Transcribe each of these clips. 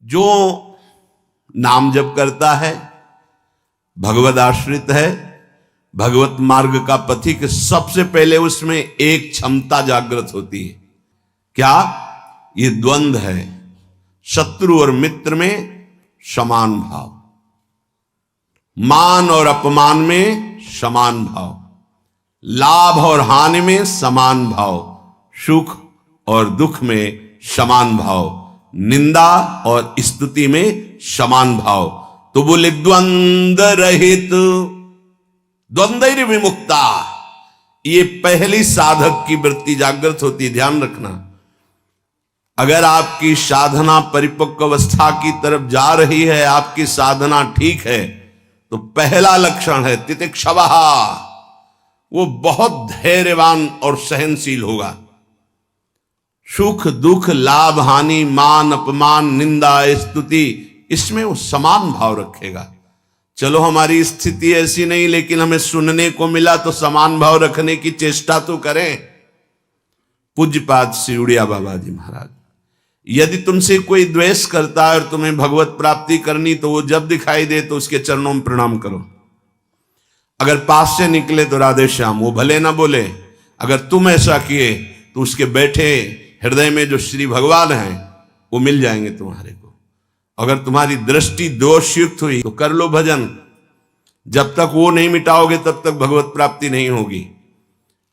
जो नाम जप करता है, भगवद आश्रित है, भगवत मार्ग का पथिक, सबसे पहले उसमें एक क्षमता जागृत होती है। क्या? ये द्वंद्व है, शत्रु और मित्र में समान भाव, मान और अपमान में समान भाव, लाभ और हानि में समान भाव, सुख और दुख में समान भाव, निंदा और स्तुति में समान भाव। तो बोले द्वंद्व रहित, द्वंद्व विमुक्ता, ये पहली साधक की वृत्ति जागृत होती है। ध्यान रखना, अगर आपकी साधना परिपक्व अवस्था की तरफ जा रही है, आपकी साधना ठीक है, तो पहला लक्षण है तितिक्षवः, वो बहुत धैर्यवान और सहनशील होगा। सुख दुख, लाभ हानि, मान अपमान, निंदा स्तुति, इसमें वो समान भाव रखेगा। चलो हमारी स्थिति ऐसी नहीं, लेकिन हमें सुनने को मिला तो समान भाव रखने की चेष्टा तो करें। पूज्यपाद श्री उड़िया बाबा जी महाराज, यदि तुमसे कोई द्वेष करता है और तुम्हें भगवत प्राप्ति करनी, तो वो जब दिखाई दे तो उसके चरणों में प्रणाम करो। अगर पास से निकले तो राधे श्याम, वो भले ना बोले, अगर तुम ऐसा किए तो उसके बैठे हृदय में जो श्री भगवान हैं वो मिल जाएंगे तुम्हारे को। अगर तुम्हारी दृष्टि दोषयुक्त हुई तो कर लो भजन, जब तक वो नहीं मिटाओगे तब तक भगवत प्राप्ति नहीं होगी।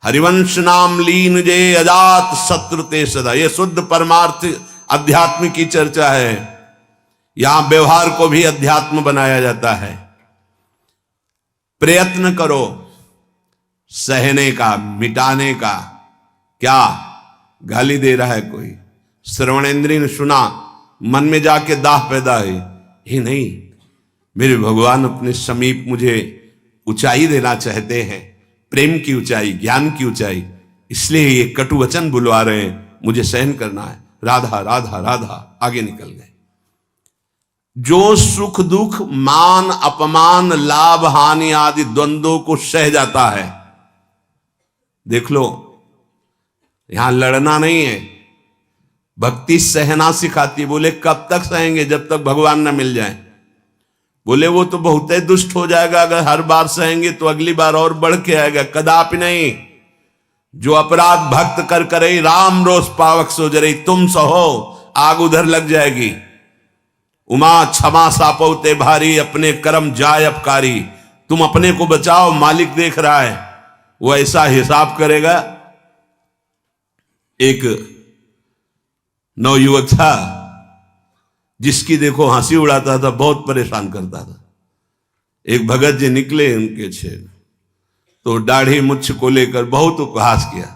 हरिवंश नाम लीन जे अजात शत्रु ते सदा, ये शुद्ध परमार्थ अध्यात्म की चर्चा है। यहां व्यवहार को भी अध्यात्म बनाया जाता है। प्रयत्न करो सहने का, मिटाने का। क्या गाली दे रहा है कोई, श्रवणेंद्रिय ने सुना, मन में जाके दाह पैदा हुई, ही नहीं, मेरे भगवान अपने समीप मुझे ऊंचाई देना चाहते हैं, प्रेम की ऊंचाई, ज्ञान की ऊंचाई, इसलिए ये कटु वचन बुलवा रहे हैं, मुझे सहन करना है। राधा राधा राधा, आगे निकल गए। जो सुख दुख, मान अपमान, लाभ हानि आदि द्वंद्वों को सह जाता है, देख लो, यहां लड़ना नहीं है, भक्ति सहना सिखाती। बोले कब तक सहेंगे? जब तक भगवान ना मिल जाए। बोले वो तो बहुत ही दुष्ट हो जाएगा, अगर हर बार सहेंगे तो अगली बार और बढ़ के आएगा। कदापि नहीं। जो अपराध भक्त कर करे, राम रोष पावक सो जरे, तुम सहो आग उधर लग जाएगी। उमा क्षमा सापौते भारी, अपने कर्म जाय अपकारी। तुम अपने को बचाओ, मालिक देख रहा है, वो ऐसा हिसाब करेगा। एक नवयुवक था जिसकी देखो हंसी उड़ाता था, बहुत परेशान करता था। एक भगत जी निकले उनके छेद, तो दाढ़ी मुच्छ को लेकर बहुत उपहास किया।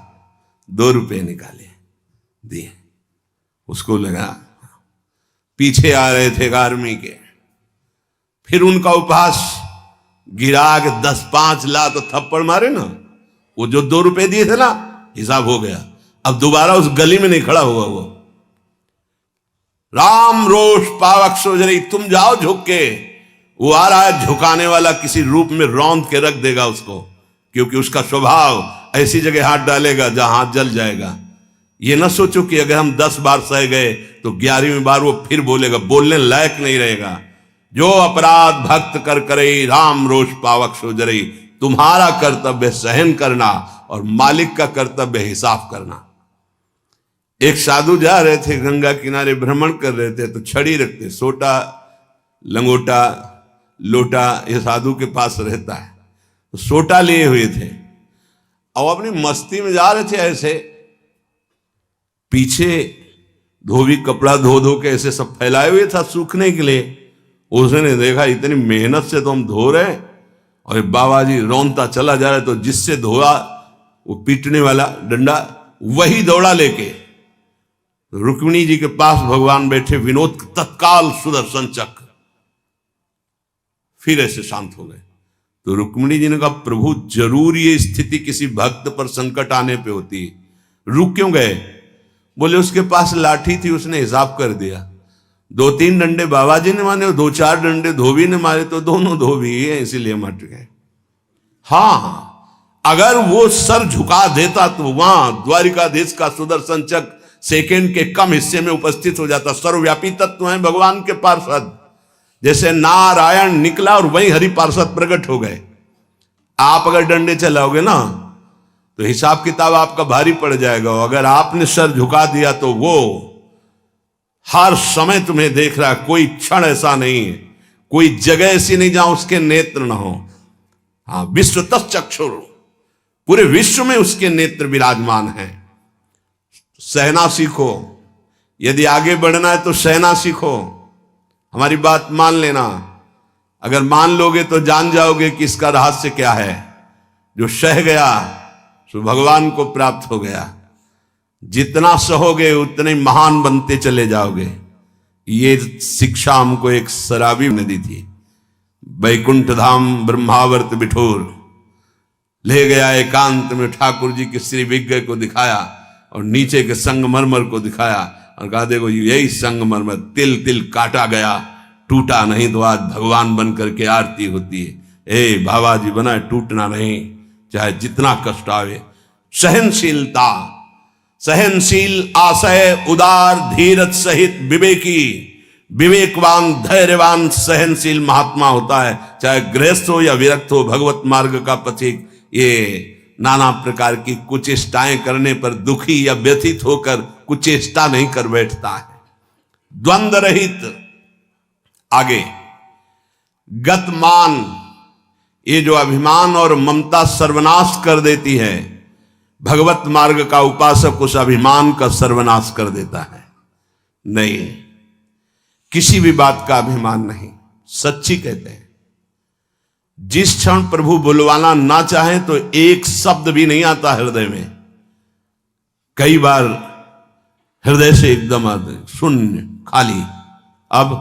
2 रुपए निकाले, दिए। उसको लगा पीछे आ रहे थे आर्मी के, फिर उनका उपहास गिरा के 10-5 लाख तो थप्पड़ मारे ना। वो जो 2 रुपए दिए थे ना, हिसाब हो गया। अब दोबारा उस गली में नहीं खड़ा हुआ वो। राम रोष पावक सोजरी, तुम जाओ झुक के। वो आ रहा है झुकाने वाला, किसी रूप में रौंद के रख देगा उसको, क्योंकि उसका स्वभाव ऐसी जगह हाथ डालेगा जहां हाथ जल जाएगा। ये ना सोचो कि अगर हम 10 बार सह गए तो 11वीं बार वो फिर बोलेगा, बोलने लायक नहीं रहेगा। जो अपराध भक्त कर करे, राम रोष पावक सोजरी, तुम्हारा कर्तव्य सहन करना और मालिक का कर्तव्य हिसाब करना। एक साधु जा रहे थे, गंगा किनारे भ्रमण कर रहे थे, तो छड़ी रखते, सोटा लंगोटा लोटा ये साधु के पास रहता है, तो सोटा लिए हुए थे और अपनी मस्ती में जा रहे थे। ऐसे पीछे धोबी कपड़ा धो धो के ऐसे सब फैलाए हुए था सूखने के लिए। उसने देखा इतनी मेहनत से तो हम धो रहे, और बाबा जी रौनता चला जा रहा है, तो जिससे धोआ वो पीटने वाला डंडा, वही दौड़ा लेके रुक्मिणी जी के पास भगवान बैठे, विनोद तत्काल सुदर्शन चक्र, फिर ऐसे शांत हो गए। तो रुक्मिणी जी ने कहा, प्रभु जरूर ये स्थिति किसी भक्त पर संकट आने पे होती है, रुक क्यों गए? बोले उसके पास लाठी थी, उसने हिसाब कर दिया। 2-3 डंडे बाबा जी ने मारे, 2-4 डंडे धोबी ने मारे, तो दोनों धोबी ही है, इसीलिए मट गए। हाँ, अगर वो सर झुका देता तो वहां द्वारिकाधीश का सुदर्शन चक्र सेकंड के कम हिस्से में उपस्थित हो जाता। सर्वव्यापी तत्व है भगवान के पार्षद। जैसे नारायण निकला और वहीं हरि पार्षद प्रकट हो गए। आप अगर डंडे चलाओगे ना तो हिसाब किताब आपका भारी पड़ जाएगा। अगर आपने सर झुका दिया तो वो हर समय तुम्हें देख रहा है। कोई क्षण ऐसा नहीं है, कोई जगह ऐसी नहीं जहां उसके नेत्र ना हो। हाँ, विश्व तच्चक्षुर, पूरे विश्व में उसके नेत्र विराजमान हैं। सहना सीखो। यदि आगे बढ़ना है तो सहना सीखो। हमारी बात मान लेना। अगर मान लोगे तो जान जाओगे कि इसका रहस्य क्या है। जो सह गया सो भगवान को प्राप्त हो गया। जितना सहोगे उतने महान बनते चले जाओगे। ये शिक्षा हमको एक शराबी ने दी थी। वैकुंठ धाम ब्रह्मावर्त बिठोर ले गया। एकांत में ठाकुर जी के श्री विग्रह को दिखाया और नीचे के संगमरमर को दिखाया और कहा देखो यही संगमरमर तिल तिल काटा गया, टूटा नहीं तो आज भगवान बन करके आरती होती है। ए बाबा जी बना टूटना नहीं, चाहे जितना कष्ट आवे। सहनशीलता, सहनशील, आशय, उदार, धीरज सहित विवेकी, विवेकवान, धैर्यवान, सहनशील महात्मा होता है। चाहे गृहस्थ हो या विरक्त हो, भगवत मार्ग का पथिक ये नाना प्रकार की कुचेष्टाएं करने पर दुखी या व्यथित होकर कुचेष्टा नहीं कर बैठता है। द्वंद्व रहित। आगे गतमान, ये जो अभिमान और ममता सर्वनाश कर देती है। भगवत मार्ग का उपासक उस अभिमान का सर्वनाश कर देता है। नहीं, किसी भी बात का अभिमान नहीं। सच्ची कहते हैं जिस क्षण प्रभु बुलवाना ना चाहे तो एक शब्द भी नहीं आता हृदय में। कई बार हृदय से एकदम शून्य, खाली। अब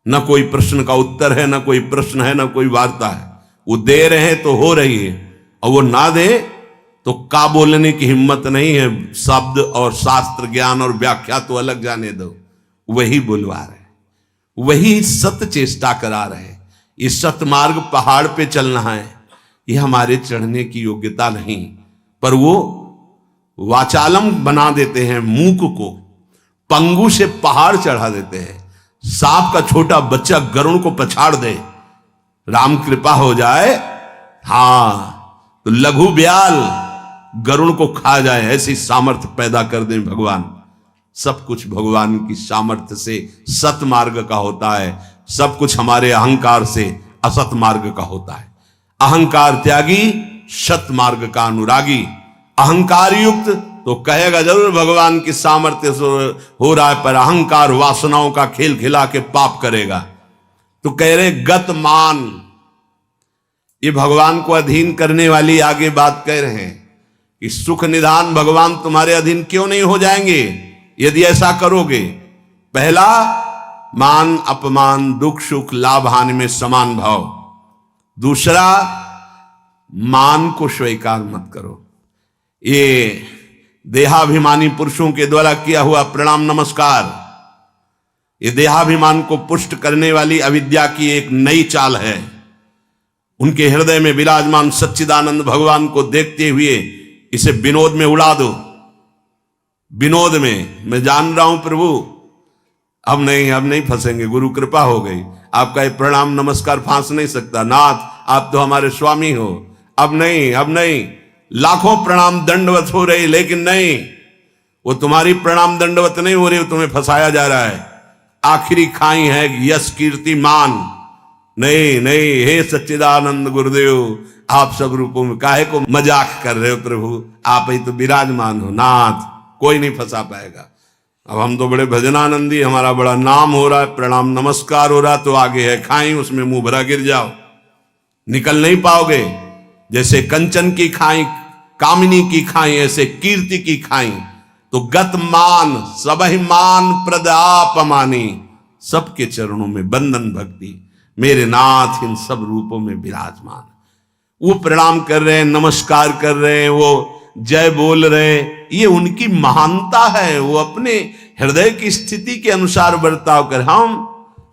न कोई प्रश्न का उत्तर है, न कोई प्रश्न है, न कोई वार्ता है। वो दे रहे हैं तो हो रही है, और वो ना दे तो का बोलने की हिम्मत नहीं है। शब्द और शास्त्र ज्ञान और व्याख्या तो अलग जाने दो। वही बुलवा रहे, वही सत्य चेष्टा करा रहे। ये सतमार्ग पहाड़ पे चलना है, ये हमारे चढ़ने की योग्यता नहीं। पर वो वाचालम बना देते हैं। मूक को पंगु से पहाड़ चढ़ा देते हैं। सांप का छोटा बच्चा गरुड़ को पछाड़ दे, राम कृपा हो जाए, हाँ तो लघु ब्याल गरुड़ को खा जाए, ऐसी सामर्थ्य पैदा कर दे भगवान। सब कुछ भगवान की सामर्थ्य से सत मार्ग का होता है। सब कुछ हमारे अहंकार से असत मार्ग का होता है। अहंकार त्यागी, सत मार्ग का अनुरागी। अहंकार युक्त तो कहेगा जरूर भगवान की सामर्थ्य से हो रहा है, पर अहंकार वासनाओं का खेल खिला के पाप करेगा। तो कह रहे गतमान, ये भगवान को अधीन करने वाली आगे बात कह रहे हैं कि सुख निधान भगवान तुम्हारे अधीन क्यों नहीं हो जाएंगे यदि ऐसा करोगे। पहला, मान अपमान, दुख सुख, लाभ हानि में समान भाव। दूसरा, मान को स्वीकार मत करो। ये देहाभिमानी पुरुषों के द्वारा किया हुआ प्रणाम नमस्कार, ये देहाभिमान को पुष्ट करने वाली अविद्या की एक नई चाल है। उनके हृदय में विराजमान सच्चिदानंद भगवान को देखते हुए इसे विनोद में उड़ा दो। विनोद में, मैं जान रहा हूं प्रभु अब नहीं फंसेंगे, गुरु कृपा हो गई। आपका ये प्रणाम नमस्कार फांस नहीं सकता, नाथ आप तो हमारे स्वामी हो। अब नहीं, लाखों प्रणाम दंडवत हो रही, लेकिन नहीं, वो तुम्हारी प्रणाम दंडवत नहीं हो रही, वो तुम्हें फंसाया जा रहा है। आखिरी खाई है यश कीर्ति मान। नहीं, हे सच्चिदानंद गुरुदेव, आप सब रूपों में काहे को मजाक कर रहे हो प्रभु, आप ही तो विराजमान हो नाथ, कोई नहीं फंसा पाएगा। अब हम तो बड़े भजनानंदी, हमारा बड़ा नाम हो रहा है, प्रणाम नमस्कार हो रहा, तो आगे है खाई, उसमें मुंह भरा गिर जाओ, निकल नहीं पाओगे। जैसे कंचन की खाई, कामिनी की खाई, ऐसे कीर्ति की खाई। तो गत मान, सबहि मान प्रद आप मानी, सबके चरणों में बंधन भक्ति, मेरे नाथ इन सब रूपों में विराजमान। वो प्रणाम कर रहे हैं, नमस्कार कर रहे हैं, वो जय बोल रहे, ये उनकी महानता है। वो अपने हृदय की स्थिति के अनुसार बर्ताव कर।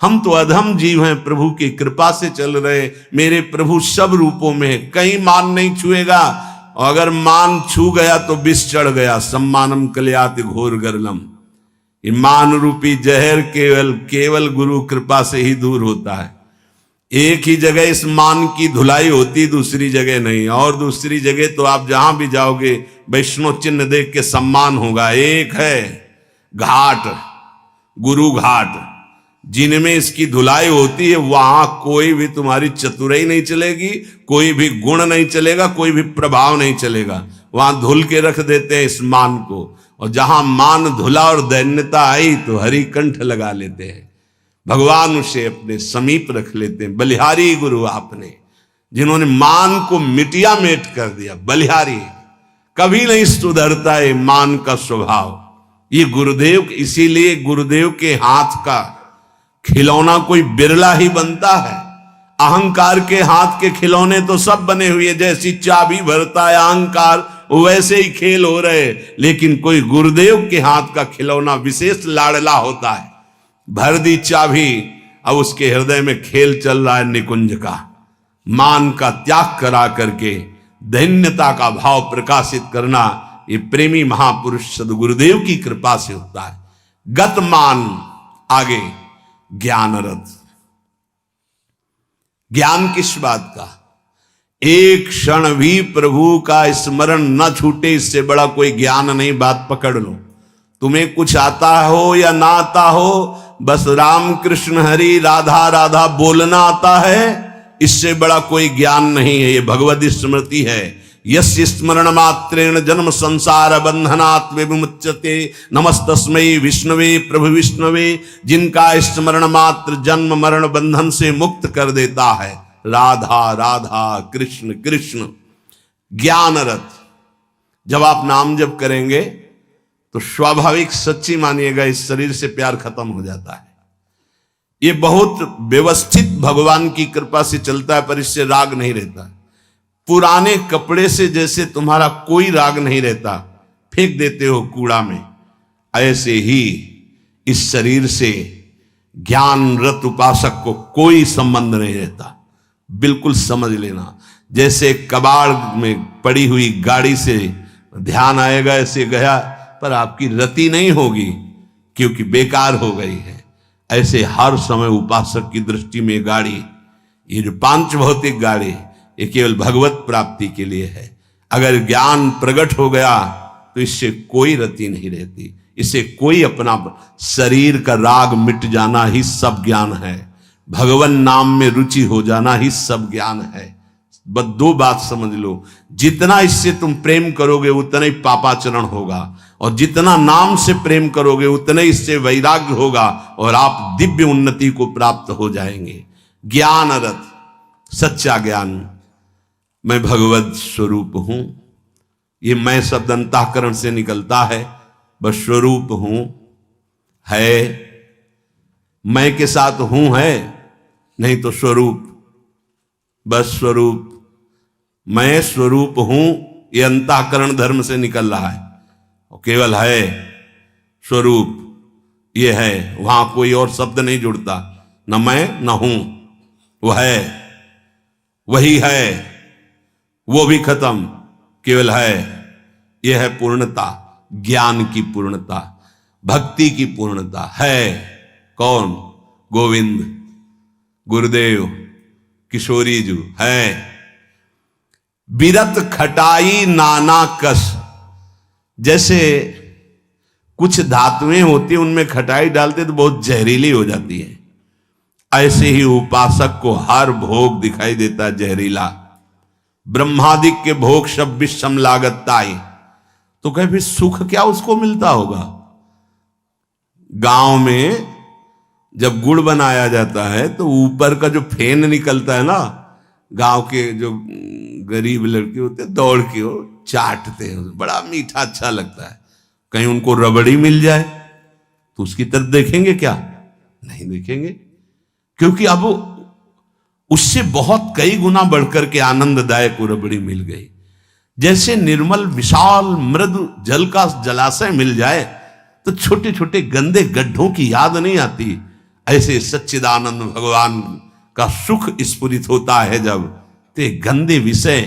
हम तो अधम जीव हैं, प्रभु की कृपा से चल रहे। मेरे प्रभु सब रूपों में, कहीं मान नहीं छुएगा, और अगर मान छू गया तो विष चढ़ गया। सम्मानम कल्याति घोर गरलम। ये मान रूपी जहर केवल गुरु कृपा से ही दूर होता है। एक ही जगह इस मान की धुलाई होती, दूसरी जगह नहीं। और दूसरी जगह तो आप जहां भी जाओगे वैष्णव चिन्ह देख के सम्मान होगा। एक है घाट, गुरु घाट, जिनमें इसकी धुलाई होती है, वहां कोई भी तुम्हारी चतुराई नहीं चलेगी, कोई भी गुण नहीं चलेगा, कोई भी प्रभाव नहीं चलेगा। वहां धुल के रख देते हैं इस मान को। और जहां मान धुला और दैन्यता आई तो हरि कंठ लगा लेते हैं, भगवान उसे अपने समीप रख लेते हैं। बलिहारी गुरु आपने, जिन्होंने मान को मिटिया मेट कर दिया। बलिहारी कभी नहीं सुधरता है मान का स्वभाव। ये गुरुदेव, इसीलिए गुरुदेव के हाथ का खिलौना कोई बिरला ही बनता है। अहंकार के हाथ के खिलौने तो सब बने हुए, जैसी चाबी भरता है अहंकार वैसे ही खेल हो रहे। लेकिन कोई गुरुदेव के हाथ का खिलौना विशेष लाडला होता है। भर दी चाबी, अब उसके हृदय में खेल चल रहा है निकुंज का। मान का त्याग करा करके दैन्यता का भाव प्रकाशित करना, ये प्रेमी महापुरुष सदगुरुदेव की कृपा से होता है। गत मान, आगे ज्ञान रथ। ज्ञान किस बात का? एक क्षण भी प्रभु का स्मरण न छूटे, इससे बड़ा कोई ज्ञान नहीं। बात पकड़ लो। तुम्हें कुछ आता हो या ना आता हो, बस राम कृष्ण हरि राधा राधा बोलना आता है, इससे बड़ा कोई ज्ञान नहीं है। ये भगवत स्मृति है। यस्य स्मरण मात्रेण जन्म संसार बंधनात् विमुच्यते नमस्तस्मै विष्णवे प्रभु विष्णवे। जिनका स्मरण मात्र जन्म मरण बंधन से मुक्त कर देता है। राधा राधा कृष्ण कृष्ण। ज्ञान रथ। जब आप नाम जप करेंगे तो स्वाभाविक, सच्ची मानिएगा, इस शरीर से प्यार खत्म हो जाता है। ये बहुत व्यवस्थित भगवान की कृपा से चलता है, पर इससे राग नहीं रहता। पुराने कपड़े से जैसे तुम्हारा कोई राग नहीं रहता, फेंक देते हो कूड़ा में, ऐसे ही इस शरीर से ज्ञान रत उपासक को कोई संबंध नहीं रहता। बिल्कुल समझ लेना। जैसे कबाड़ में पड़ी हुई गाड़ी से ध्यान आएगा, ऐसे गया, पर आपकी रति नहीं होगी क्योंकि बेकार हो गई है। ऐसे हर समय उपासक की दृष्टि में गाड़ी, ये जो पांच भौतिक गाड़ी, ये केवल भगवत प्राप्ति के लिए है। अगर ज्ञान प्रकट हो गया तो इससे कोई रति नहीं रहती, इससे कोई अपना शरीर का राग मिट जाना ही सब ज्ञान है। भगवान नाम में रुचि हो जाना ही सब ज्ञान है। बस दो बात समझ लो, जितना इससे तुम प्रेम करोगे उतना ही पापाचरण होगा, और जितना नाम से प्रेम करोगे उतना ही इससे वैराग्य होगा, और आप दिव्य उन्नति को प्राप्त हो जाएंगे। ज्ञान रथ, सच्चा ज्ञान। मैं भगवत स्वरूप हूं, ये मैं शब्द अंतःकरण से निकलता है। बस स्वरूप हूं है, मैं के साथ हूं है, नहीं तो स्वरूप, बस स्वरूप। मैं स्वरूप हूं, ये अंतःकरण धर्म से निकल रहा है, और केवल है स्वरूप, ये है। वहां कोई और शब्द नहीं जुड़ता, न मैं न हूं, वो है, वही है, वो भी खत्म, केवल है। यह है पूर्णता, ज्ञान की पूर्णता, भक्ति की पूर्णता है। कौन? गोविंद, गुरुदेव, किशोरी जी है। बिरत खटाई नाना कस। जैसे कुछ धातुएं होती हैं, उनमें खटाई डालते तो बहुत जहरीली हो जाती है, ऐसे ही उपासक को हर भोग दिखाई देता है जहरीला। ब्रह्मादिक के भोग सब विषम लागताई। तो कहे फिर सुख क्या उसको मिलता होगा? गांव में जब गुड़ बनाया जाता है तो ऊपर का जो फेन निकलता है ना, गांव के जो गरीब लड़के होते हैं दौड़ के वो चाटते हैं, बड़ा मीठा अच्छा लगता है। कहीं उनको रबड़ी मिल जाए तो उसकी तरफ देखेंगे क्या? नहीं देखेंगे, क्योंकि अब उससे बहुत कई गुना बढ़कर के आनंददायक वो रबड़ी मिल गई। जैसे निर्मल विशाल मृदु जल का जलाशय मिल जाए तो छोटे छोटे गंदे गड्ढों की याद नहीं आती, ऐसे सच्चिदानंद भगवान का सुख स्फुरित होता है जब, ते गंदे विषय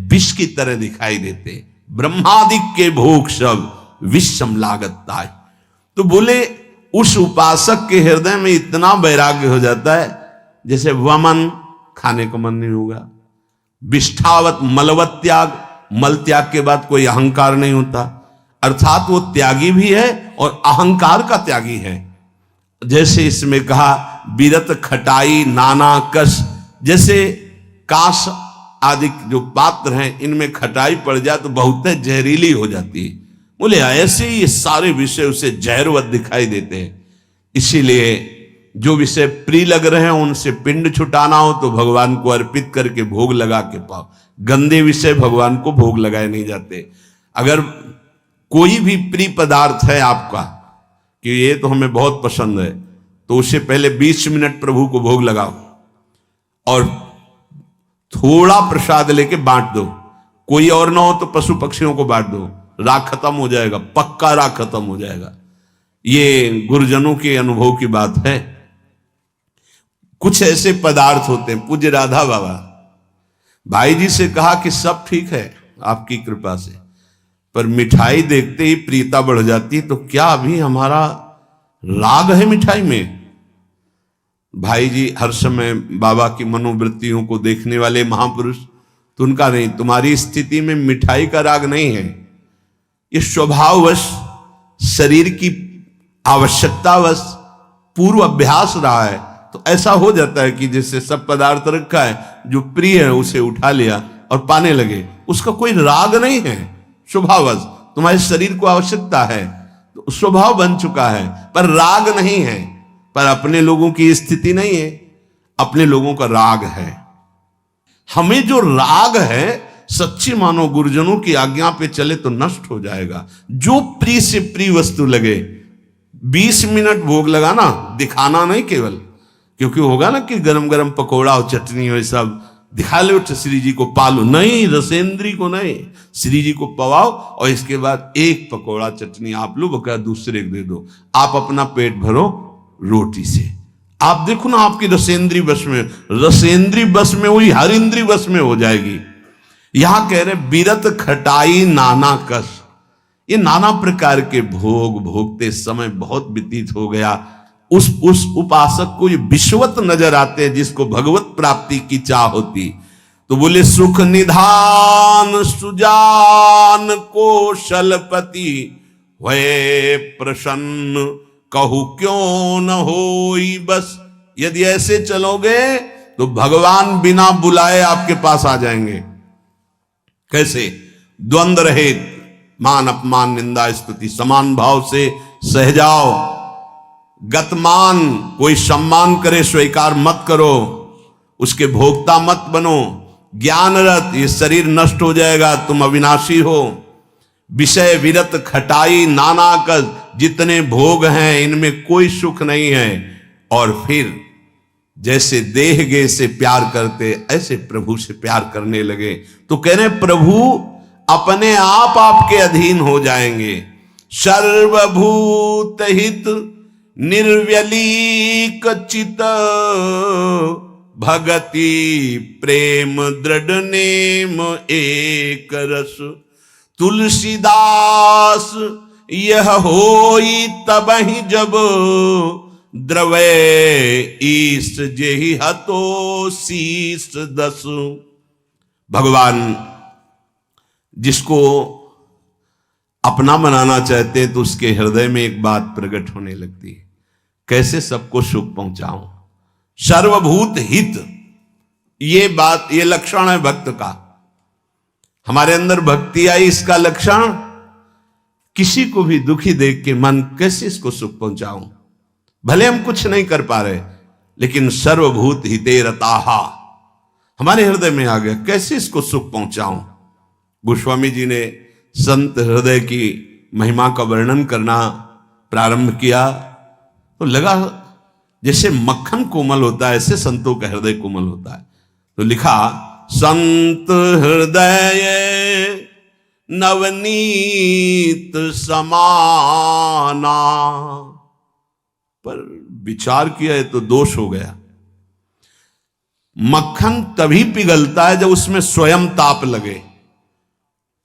विष की तरह दिखाई देते। ब्रह्मादिक के भोग सब विषम लागता है। तो बोले उस उपासक के हृदय में इतना वैराग्य हो जाता है जैसे वमन, खाने का मन नहीं होगा, विष्ठावत मलवत त्याग, मल त्याग के बाद कोई अहंकार नहीं होता, अर्थात वो त्यागी भी है और अहंकार का त्यागी है। जैसे इसमें कहा बीरत खटाई नाना कस, जैसे कांस आदि जो पात्र हैं इनमें खटाई पड़ जाए तो बहुत जहरीली हो जाती है। बोले ऐसे ही ये सारे विषय उसे जहरवत दिखाई देते हैं। इसीलिए जो विषय प्रिय लग रहे हैं उनसे पिंड छुटाना हो तो भगवान को अर्पित करके भोग लगा के पाओ। गंदे विषय भगवान को भोग लगाए नहीं जाते। अगर कोई भी प्रिय पदार्थ है आपका कि ये तो हमें बहुत पसंद है, तो उससे पहले 20 मिनट प्रभु को भोग लगाओ और थोड़ा प्रसाद लेके बांट दो। कोई और ना हो तो पशु पक्षियों को बांट दो, राग खत्म हो जाएगा, पक्का राग खत्म हो जाएगा। ये गुरुजनों के अनुभव की बात है। कुछ ऐसे पदार्थ होते हैं, पूज्य राधा बाबा भाई जी से कहा कि सब ठीक है आपकी कृपा से, पर मिठाई देखते ही प्रियता बढ़ जाती है, तो क्या अभी हमारा राग है मिठाई में? भाई जी हर समय बाबा की मनोवृत्तियों को देखने वाले महापुरुष, तो उनका नहीं, तुम्हारी स्थिति में मिठाई का राग नहीं है, ये स्वभाववश शरीर की आवश्यकतावश पूर्व अभ्यास रहा है। तो ऐसा हो जाता है कि जैसे सब पदार्थ रखा है, जो प्रिय है उसे उठा लिया और पाने लगे, उसका कोई राग नहीं है, स्वभाववश तुम्हारे शरीर को आवश्यकता है तो स्वभाव बन चुका है, पर राग नहीं है। पर अपने लोगों की स्थिति नहीं है, अपने लोगों का राग है। हमें जो राग है सच्ची मानो गुरुजनों की आज्ञा पे चले तो नष्ट हो जाएगा। जो प्रिय से प्रिय वस्तु लगे 20 मिनट भोग लगाना, दिखाना नहीं केवल, क्योंकि होगा ना कि गरम गरम पकौड़ा और चटनी हो सब दिखा लो श्री जी को पालो, नहीं, रसेंद्री को नहीं, श्री जी को पवाओ और इसके बाद एक पकौड़ा चटनी आप लो, बका दूसरे को दे दो, आप अपना पेट भरो रोटी से। आप देखो ना आपकी रसेंद्री बस में, रसेंद्री बस में हुई हर इंद्री बस में हो जाएगी। यहां कह रहे बीरत खटाई नाना कस, ये नाना प्रकार के भोग भोगते समय बहुत व्यतीत हो गया। उस उपासक को ये विश्वत नजर आते हैं जिसको भगवत प्राप्ति की चाह होती। तो बोले सुख निधान सुजान कौशलपति वे प्रसन्न कहू क्यों न होई बस। यदि ऐसे चलोगे तो भगवान बिना बुलाए आपके पास आ जाएंगे। कैसे? द्वंद्व रहित, मान अपमान निंदा स्तुति समान भाव से सह जाओ। गतमान, कोई सम्मान करे स्वीकार मत करो, उसके भोक्ता मत बनो। ज्ञानरत, ये शरीर नष्ट हो जाएगा, तुम अविनाशी हो। विषय विरत खटाई नाना कस, जितने भोग हैं इनमें कोई सुख नहीं है। और फिर जैसे देह गे से प्यार करते ऐसे प्रभु से प्यार करने लगे। तो कह रहे प्रभु अपने आप आपके अधीन हो जाएंगे। सर्वभूत हित निर्व्यलीक चित भगति प्रेम दृढ़ नेम एक रस। तुलसीदास यह होई तबहि जब द्रवे ईश जेहि हतो शीस दस। भगवान जिसको अपना बनाना चाहते हैं तो उसके हृदय में एक बात प्रकट होने लगती है, कैसे सबको सुख पहुंचाऊं। सर्वभूत हित, ये बात, ये लक्षण है भक्त का। हमारे अंदर भक्ति आई, इसका लक्षण किसी को भी दुखी देख के मन कैसे इसको सुख पहुंचाऊं। भले हम कुछ नहीं कर पा रहे, लेकिन सर्वभूत हिते रताहा हमारे हृदय में आ गया, कैसे इसको सुख पहुंचाऊं। गोस्वामी जी ने संत हृदय की महिमा का वर्णन करना प्रारंभ किया तो लगा जैसे मक्खन कोमल होता है ऐसे संतों का हृदय कोमल होता है। तो लिखा संत हृदय नवनीत समाना, पर विचार किया है तो दोष हो गया। मक्खन तभी पिघलता है जब उसमें स्वयं ताप लगे।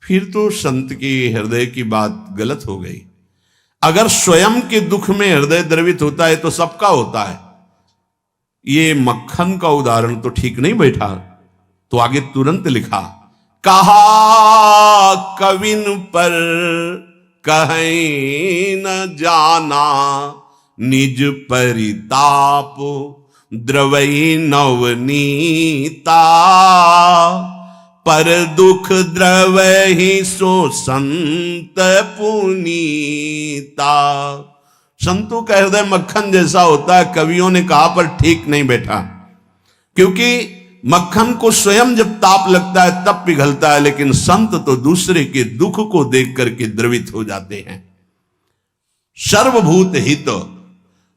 फिर तो संत की हृदय की बात गलत हो गई। अगर स्वयं के दुख में हृदय द्रवित होता है तो सबका होता है। ये मक्खन का उदाहरण तो ठीक नहीं बैठा। तो आगे तुरंत लिखा, कहा कविन पर कहीं न जाना, निज परिताप द्रवई नवनीता, पर दुख द्रवहि सो संत पुनीता। संतों का हृदय मक्खन जैसा होता है, कवियों ने कहा, पर ठीक नहीं बैठा। क्योंकि मक्खन को स्वयं जब ताप लगता है तब पिघलता है, लेकिन संत तो दूसरे के दुख को देख करके द्रवित हो जाते हैं। सर्वभूत हित,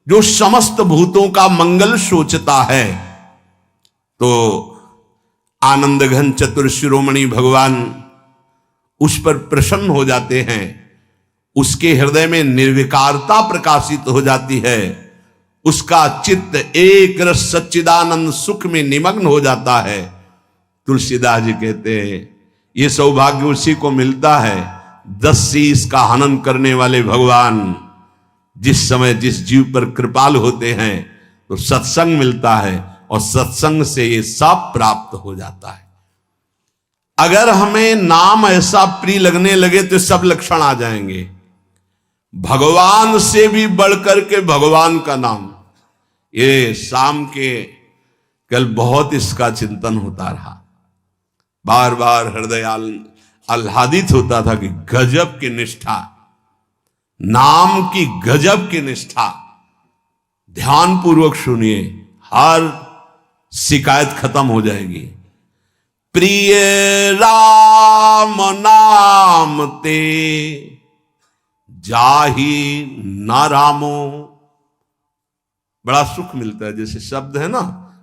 जो समस्त भूतों का मंगल सोचता है, तो आनंद घन चतुर शिरोमणि भगवान उस पर प्रसन्न हो जाते हैं। उसके हृदय में निर्विकारता प्रकाशित हो जाती है। उसका चित्त एक रस सच्चिदानंद सुख में निमग्न हो जाता है। तुलसीदास जी कहते हैं, ये सौभाग्य उसी को मिलता है 10 शीश का हनन करने वाले भगवान जिस समय जिस जीव पर कृपाल होते हैं तो सत्संग मिलता है, और सत्संग से ये सब प्राप्त हो जाता है। अगर हमें नाम ऐसा प्रिय लगने लगे तो सब लक्षण आ जाएंगे। भगवान से भी बढ़कर के भगवान का नाम। ये शाम के कल बहुत इसका चिंतन होता रहा। बार बार हृदय आह्लादित होता था कि गजब की निष्ठा, नाम की गजब की निष्ठा। ध्यान पूर्वक सुनिए, हर शिकायत खत्म हो जाएगी। प्रिय राम नाम ते जाहि न रामो। बड़ा सुख मिलता है। जैसे शब्द है ना,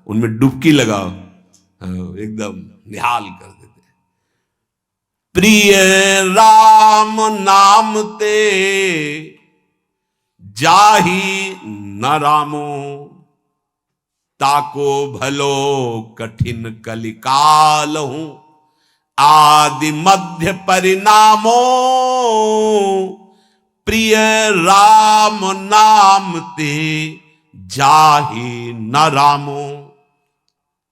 उनमें डुबकी लगाओ, एकदम निहाल कर देते। प्रिय राम नाम ते जाहि न रामो, ताको भलो कठिन कलिकाल हूं, आदि मध्य परिणामो, प्रिय राम नाम ते जाहि न रामो।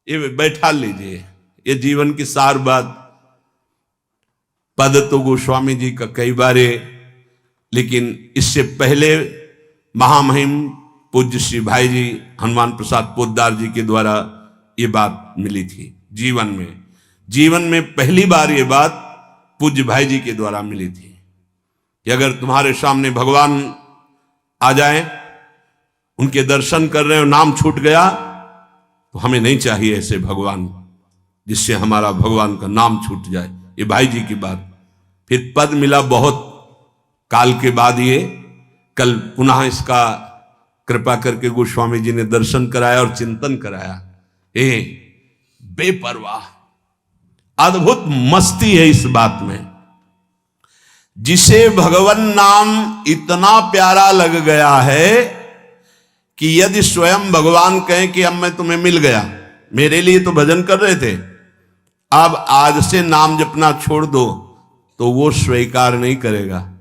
ये बैठा लीजिए, ये जीवन की सार बात। पद तो गोस्वामी जी का कई बारे, लेकिन इससे पहले महामहिम पूज्य श्री भाई जी हनुमान प्रसाद पोद्दार जी के द्वारा ये बात मिली थी। जीवन में पहली बार ये बात पूज्य भाई जी के द्वारा मिली थी कि अगर तुम्हारे सामने भगवान आ जाए, उनके दर्शन कर रहे हो, नाम छूट गया, तो हमें नहीं चाहिए ऐसे भगवान जिससे हमारा भगवान का नाम छूट जाए। ये भाई जी की बात। फिर पद मिला बहुत काल के बाद। ये कल पुनः इसका कृपा करके गोस्वामी जी ने दर्शन कराया और चिंतन कराया। बेपरवाह, अद्भुत मस्ती है इस बात में। जिसे भगवान नाम इतना प्यारा लग गया है कि यदि स्वयं भगवान कहें कि अब मैं तुम्हें मिल गया, मेरे लिए तो भजन कर रहे थे, अब आज से नाम जपना छोड़ दो, तो वो स्वीकार नहीं करेगा।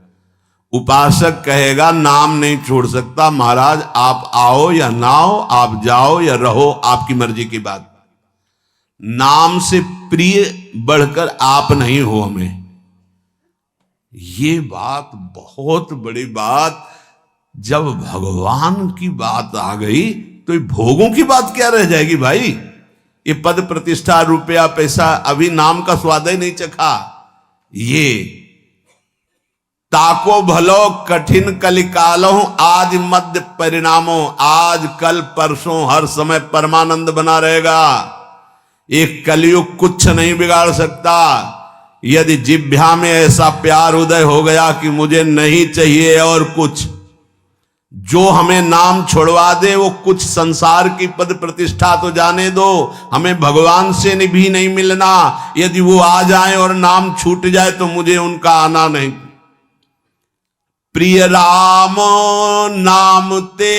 उपासक कहेगा नाम नहीं छोड़ सकता, महाराज आप आओ या ना आओ, आप जाओ या रहो, आपकी मर्जी की बात। नाम से प्रिय बढ़कर आप नहीं हो हमें। ये बात बहुत बड़ी बात। जब भगवान की बात आ गई तो ये भोगों की बात क्या रह जाएगी भाई। ये पद प्रतिष्ठा रुपया पैसा, अभी नाम का स्वाद ही नहीं चखा। ये ताको भलो कठिन कलिकालो आज मध्य परिणामों, आज कल परसों हर समय परमानंद बना रहेगा। एक कलयुग कुछ नहीं बिगाड़ सकता। यदि जिह्वा में ऐसा प्यार उदय हो गया कि मुझे नहीं चाहिए और कुछ, जो हमें नाम छोड़वा दे वो कुछ संसार की पद प्रतिष्ठा तो जाने दो, हमें भगवान से भी नहीं मिलना। यदि वो आ जाए और नाम छूट जाए तो मुझे उनका आना नहीं। प्रिय राम नाम ते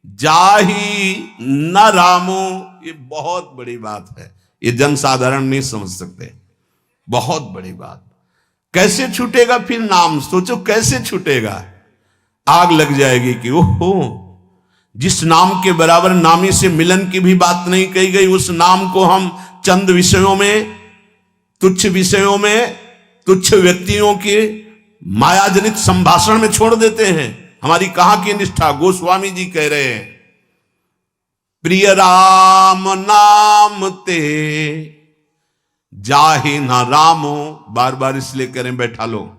जाहि न रामो, ये बहुत बड़ी बात है, ये जनसाधारण नहीं समझ सकते, बहुत बड़ी बात। कैसे छूटेगा फिर नाम? सोचो कैसे छूटेगा, आग लग जाएगी कि ओहो, जिस नाम के बराबर नामी से मिलन की भी बात नहीं कही गई, उस नाम को हम चंद विषयों में, तुच्छ विषयों में, तुच्छ व्यक्तियों के मायाजनित संभाषण में छोड़ देते हैं। हमारी कहां की निष्ठा? गोस्वामी जी कह रहे हैं, प्रिय राम नाम ते जाहि न रामो, बार बार इसलिए करें, बैठा लो,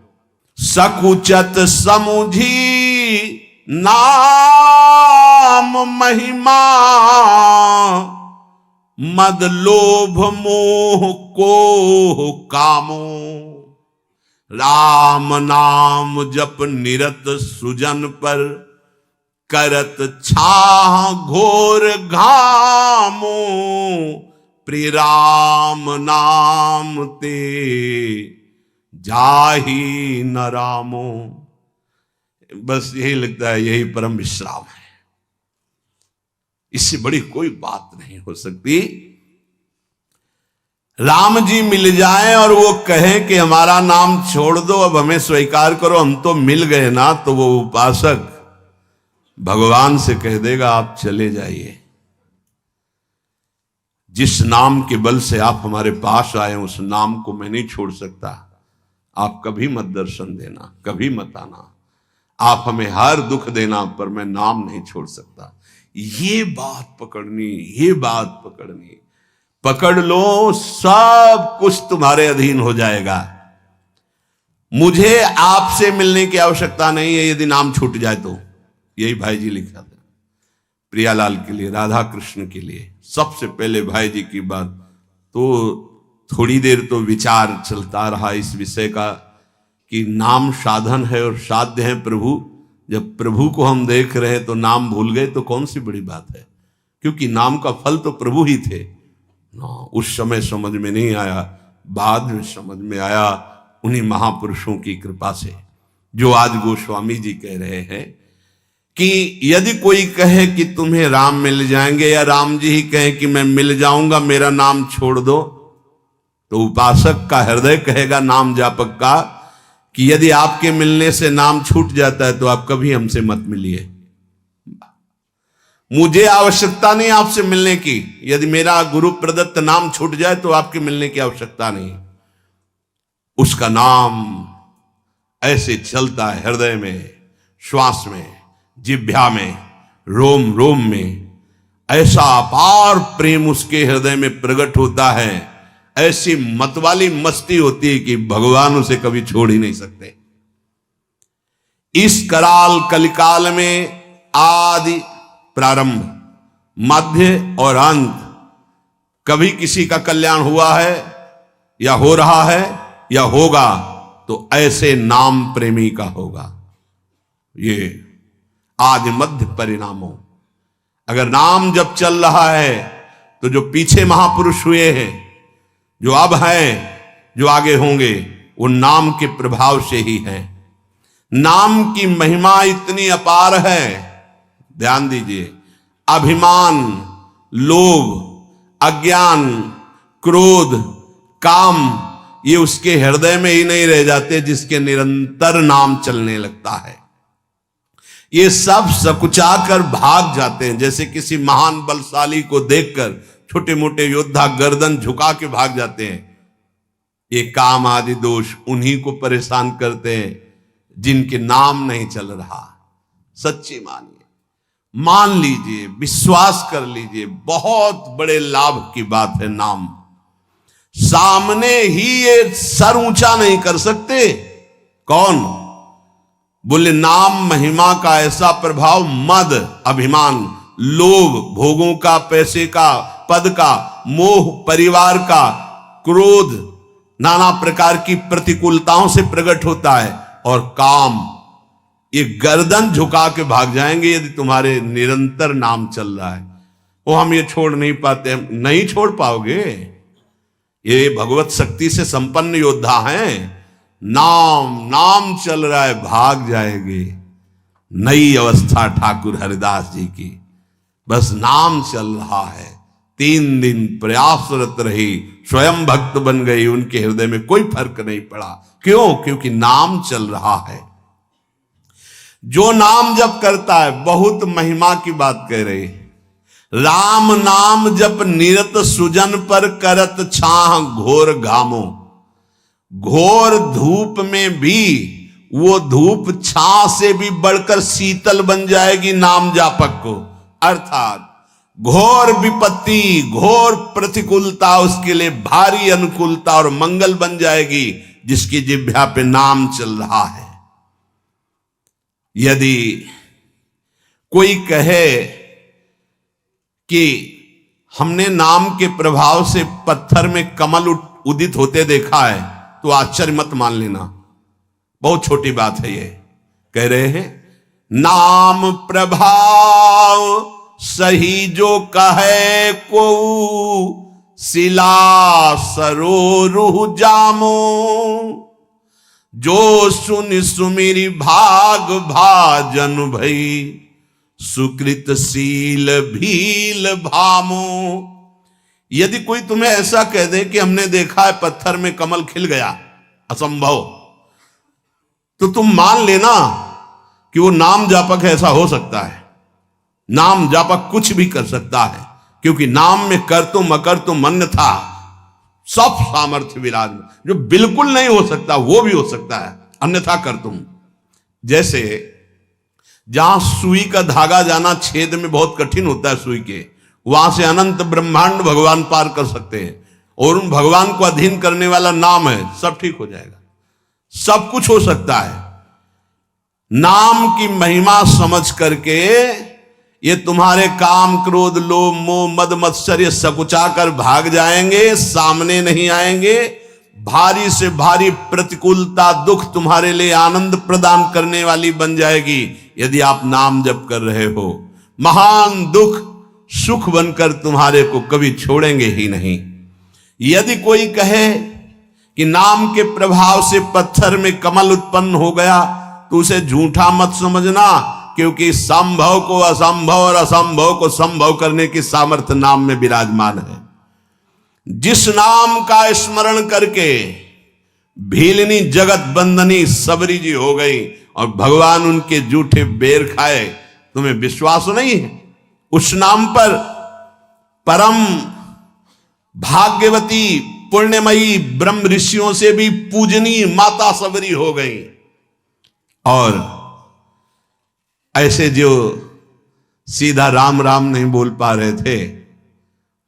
सकुचत समुझी नाम महिमा, मद लोभ मोह को कामो, राम नाम जप निरत सुजन पर, करत छाह घोर घामो, प्रिय राम नाम ते जाहि न रामो। बस यही लगता है, यही परम विश्राम है, इससे बड़ी कोई बात नहीं हो सकती। राम जी मिल जाए और वो कहें कि हमारा नाम छोड़ दो, अब हमें स्वीकार करो, हम तो मिल गए ना, तो वो उपासक भगवान से कह देगा आप चले जाइए, जिस नाम के बल से आप हमारे पास आए उस नाम को मैं नहीं छोड़ सकता, आप कभी मत दर्शन देना, कभी मत आना, आप हमें हर दुख देना, पर मैं नाम नहीं छोड़ सकता। ये बात पकड़नी, ये बात पकड़नी, पकड़ लो, सब कुछ तुम्हारे अधीन हो जाएगा। मुझे आपसे मिलने की आवश्यकता नहीं है यदि नाम छूट जाए तो। यही भाई जी लिखा था प्रियालाल के लिए, राधा कृष्ण के लिए। सबसे पहले भाई जी की बात तो थोड़ी देर तो विचार चलता रहा इस विषय का कि नाम साधन है और साध्य है प्रभु। जब प्रभु को हम देख रहे हैं तो नाम भूल गए तो कौन सी बड़ी बात है, क्योंकि नाम का फल तो प्रभु ही थे ना। उस समय समझ में नहीं आया, बाद में समझ में आया उन्हीं महापुरुषों की कृपा से, जो आज गोस्वामी जी कह रहे हैं कि यदि कोई कहे कि तुम्हें राम मिल जाएंगे, या राम जी ही कहें कि मैं मिल जाऊंगा, मेरा नाम छोड़ दो, तो उपासक का हृदय कहेगा नाम जापक का कि यदि आपके मिलने से नाम छूट जाता है तो आप कभी हमसे मत मिलिए, मुझे आवश्यकता नहीं आपसे मिलने की। यदि मेरा गुरु प्रदत्त नाम छूट जाए तो आपके मिलने की आवश्यकता नहीं। उसका नाम ऐसे चलता है हृदय में, श्वास में, जिह्वा में, रोम रोम में, ऐसा अपार प्रेम उसके हृदय में प्रकट होता है, ऐसी मतवाली मस्ती होती है कि भगवान उसे कभी छोड़ ही नहीं सकते। इस कराल कलिकाल में आदि प्रारंभ, मध्य और अंत, कभी किसी का कल्याण हुआ है या हो रहा है या होगा तो ऐसे नाम प्रेमी का होगा। ये आदि मध्य परिणामों, अगर नाम जब चल रहा है तो जो पीछे महापुरुष हुए हैं, जो अब हैं, जो आगे होंगे, वो नाम के प्रभाव से ही हैं। नाम की महिमा इतनी अपार है, ध्यान दीजिए, अभिमान, लोभ, अज्ञान, क्रोध, काम, ये उसके हृदय में ही नहीं रह जाते जिसके निरंतर नाम चलने लगता है। ये सब सकुचा कर भाग जाते हैं, जैसे किसी महान बलशाली को देखकर छोटे मोटे योद्धा गर्दन झुका के भाग जाते हैं। ये काम आदि दोष उन्हीं को परेशान करते हैं जिनके नाम नहीं चल रहा। सच्ची मानिए, मान लीजिए, विश्वास कर लीजिए, बहुत बड़े लाभ की बात है नाम। सामने ही ये सर ऊंचा नहीं कर सकते। कौन? बोले नाम महिमा का ऐसा प्रभाव, मद, अभिमान, लोभ, भोगों का, पैसे का, पद का, मोह, परिवार का, क्रोध, नाना प्रकार की प्रतिकूलताओं से प्रकट होता है, और काम, ये गर्दन झुका के भाग जाएंगे यदि तुम्हारे निरंतर नाम चल रहा है। वो हम ये छोड़ नहीं पाते, हम नहीं छोड़ पाओगे। ये भगवत शक्ति से संपन्न योद्धा हैं। नाम नाम चल रहा है, भाग जाएंगे। नई अवस्था ठाकुर हरिदास जी की, बस नाम चल रहा है, 3 दिन प्रयासरत रही, स्वयं भक्त बन गई, उनके हृदय में कोई फर्क नहीं पड़ा। क्यों? क्योंकि नाम चल रहा है। जो नाम जप करता है, बहुत महिमा की बात कह रहे, राम नाम जप निरत सुजन पर करत छाह घोर घामो। घोर धूप में भी वो धूप छाह से भी बढ़कर शीतल बन जाएगी नाम जापक को। अर्थात घोर विपत्ति, घोर प्रतिकूलता उसके लिए भारी अनुकूलता और मंगल बन जाएगी, जिसकी जिह्वा पे नाम चल रहा है। यदि कोई कहे कि हमने नाम के प्रभाव से पत्थर में कमल उदित होते देखा है, तो आश्चर्य मत मान लेना, बहुत छोटी बात है ये। कह रहे हैं नाम प्रभाव सही जो कहे को, शिला सरो रूह जामो। जो सुन सुमिरी भाग भाजन भई, सुकृत सील भील भामो। यदि कोई तुम्हें ऐसा कह दे कि हमने देखा है पत्थर में कमल खिल गया, असंभव, तो तुम मान लेना कि वो नाम जापक ऐसा हो सकता है। नाम जापक कुछ भी कर सकता है, क्योंकि नाम में कर तुम अकर तुम अन्यथा सब सामर्थ्य विराज। जो बिल्कुल नहीं हो सकता वो भी हो सकता है, अन्यथा कर तुम। जैसे जहां सुई का धागा जाना छेद में बहुत कठिन होता है सुई के, वहां से अनंत ब्रह्मांड भगवान पार कर सकते हैं, और उन भगवान को अधीन करने वाला नाम है, सब ठीक हो जाएगा। सब कुछ हो सकता है। नाम की महिमा समझ करके ये तुम्हारे काम क्रोध लोभ मोह मद मत्सर्य सकुचा कर भाग जाएंगे, सामने नहीं आएंगे। भारी से भारी प्रतिकूलता दुख तुम्हारे लिए आनंद प्रदान करने वाली बन जाएगी, यदि आप नाम जप कर रहे हो। महान दुख सुख बनकर तुम्हारे को कभी छोड़ेंगे ही नहीं। यदि कोई कहे कि नाम के प्रभाव से पत्थर में कमल उत्पन्न हो गया, तो उसे झूठा मत समझना, क्योंकि संभव को असंभव और असंभव को संभव करने की सामर्थ्य नाम में विराजमान है। जिस नाम का स्मरण करके भीलनी जगत बंदनी सबरी जी हो गई और भगवान उनके जूठे बेर खाए, तुम्हें विश्वास नहीं है? उस नाम पर परम भाग्यवती पुण्यमयी ब्रह्म ऋषियों से भी पूजनीय माता सबरी हो गई। और ऐसे जो सीधा राम राम नहीं बोल पा रहे थे,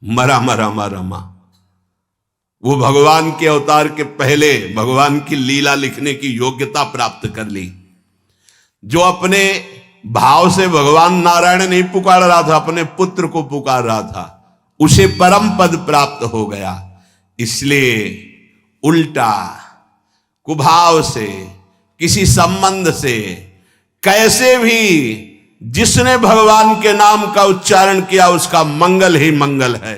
मरा मरा मरा मा, वो भगवान के अवतार के पहले भगवान की लीला लिखने की योग्यता प्राप्त कर ली। जो अपने भाव से भगवान नारायण नहीं पुकार रहा था, अपने पुत्र को पुकार रहा था, उसे परम पद प्राप्त हो गया। इसलिए उल्टा कुभाव से, किसी संबंध से, कैसे भी जिसने भगवान के नाम का उच्चारण किया उसका मंगल ही मंगल है।